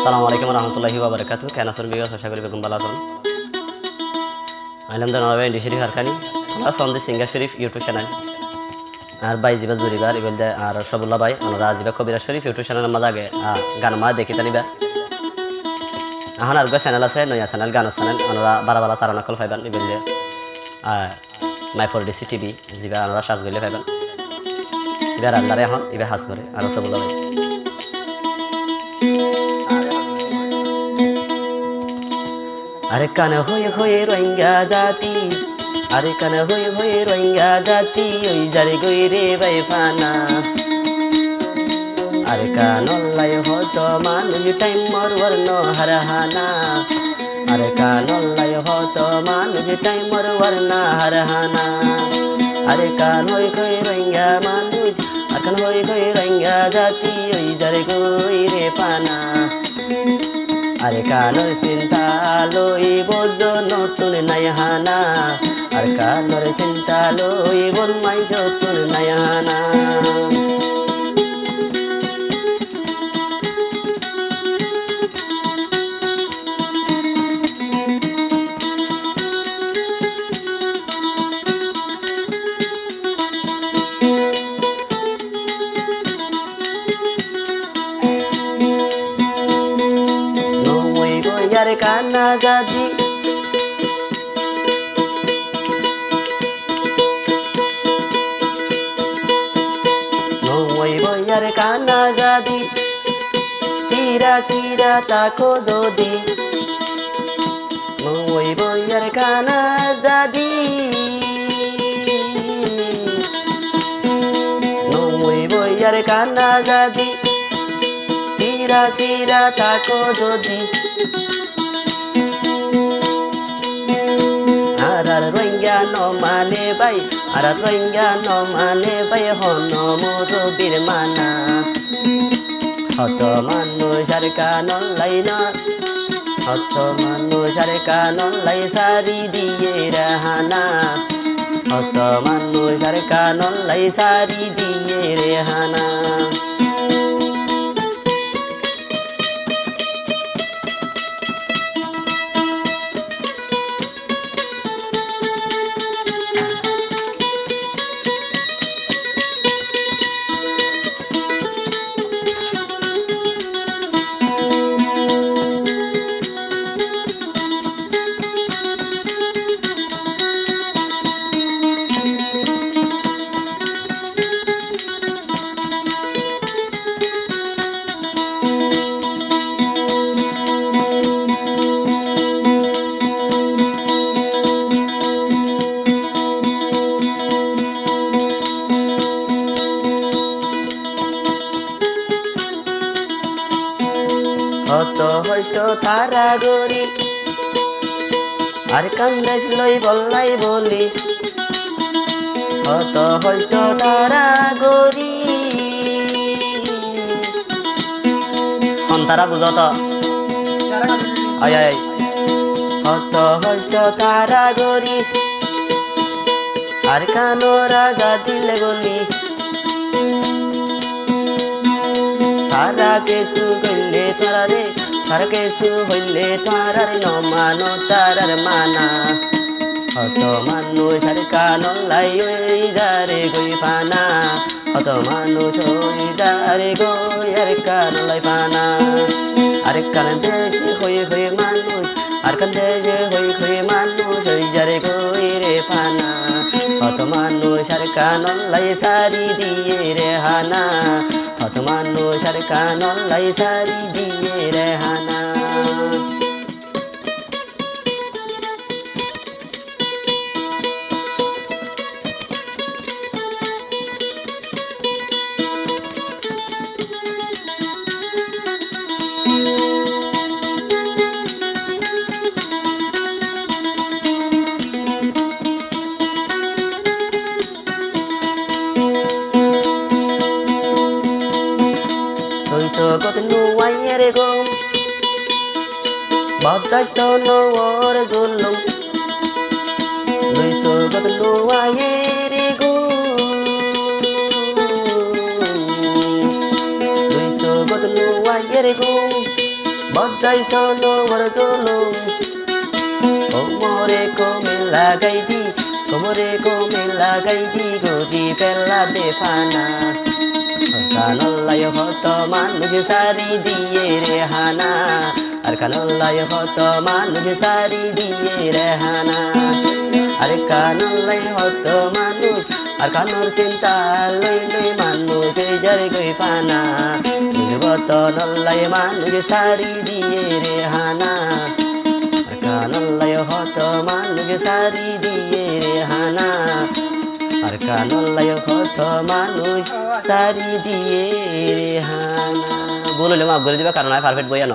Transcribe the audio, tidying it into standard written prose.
আসসালামু আলাইকুম রহমতুল্লাহি ওয়াবারাকাতুহু কেন আসর বিগত আশা করি বেগম ভালো আছেন আইলাম দা নরবে ইন্ডি শরীফ হারকানি আমরা সন্দি সিঙ্গার শরীফ ইউটিউব চ্যানেল আর বাই জিবা জুরিবার ইবলদে আর সবুল্লাহ ভাই আমরা জিবা কবিরা শরীফ ইউটিউব চ্যানেল মাঝে গান মা দেখি তানিবা এখন আর চ্যানেল আছে নয়া চ্যানেল গান চ্যানেল আমরা বারা বারা তারা নকল পাইবেন ইবলদে মাই ফর ডিসি টিভি জিবা আমরা সাজ গলে পাইবেন ইবার আল্লাহরে এখন ইবা হাজ করে আর সবুল্লাহ ভাই আরে কানে হয়ে হয়ে রোহিঙ্গা জাতি আরে কানে হয়ে হয়ে রোহিঙ্গা জাতি ওই জারে গই রে বাই ফানা আরে কানল্লাই হতো মানুষ টাইম মর বর্ণ হারহানা আরে কানল্লাই হতো মানুষ টাইম মর বর্ণ হারহানা আরে কান হয়ে হয়ে রোহিঙ্গা মানুষ আর কান হয়ে হয়ে রোহিঙ্গা জাতি ওই জারে গই রে পানা আরে কানর চিন্তা লইব নতুন নাই হানা আর কানর চিন্তা লইব মাই নতুন নাই হানা আরে কানা জাতি নই বইয়ার কানা জাতি সিরা সিরা তাকো দদি নই বইয়ার কানা জাতি নই বইয়ার কানা জাতি সিরা সিরা তাকো দদি আর রোহিঙ্গা ন মানে বাই আর রোহিঙ্গা ন মানে বাই হন মুরবির মানা হত মানুষ আর কানন লাই না হত মানুষ আর কানন লাই সারি দিয়ে রাহানা হত মানুষ আর কানন লাই সারি দিয়ে রেহানা হত হয়তো তারা গরি আর কান্দাস লই বললাই বলি হত হয়তো তারা গরি তারা বুঝত আয় আয় হত হয়তো তারা গরি আর কানোরা গাদিলে গলি তারা কেসু গইলে তারা রে তারা কেসু হইলে তারার ন মানো তারার মানা হত মানুষ আর কানন লাই ওই দারে গই পানা হত মানুষ ওই দারে গই আর কানন লাই পানা আর কান দেশে হয়ে হয়ে মানুষ আর কান দেশে হয়ে হয়ে মানুষ ওই দারে গই রে পানা হত মানুষ আর কানন লাই সারি দিয়ে রে হানা হত মানুষ আর কানন লাই সারি দিয়ে Rehana Jagod nuwayere gom Badasto nuwar gulum Lui jagod nuwayere gom Lui jagod nuwayere gom বদ্দাই চলো মর চলো কোমরে কোমে লাগাই দি কোমরে কোমে লাগাই দি গদি পেলা বেফানা কানল্লায় হত মানুষ সারি দিয়ে রে হানা আর কানল্লায় হত মানুষ সারি দিয়ে রে হানা আরে কানল্লায় হত মানুষ আর কানুর চিন্তা লই লই মানুষ যার গই পানা নির্গত নল্লায় মানুষ সারি দিয়ে রে হানা আর কানল্লায় হত মানুষ সারি দিয়ে রে হানা আর কানল্লায় হত মানুষ সারি দিয়ে রে হানা বলে মাফ করে দিবা কারণ পারফেক্ট বইয়া ন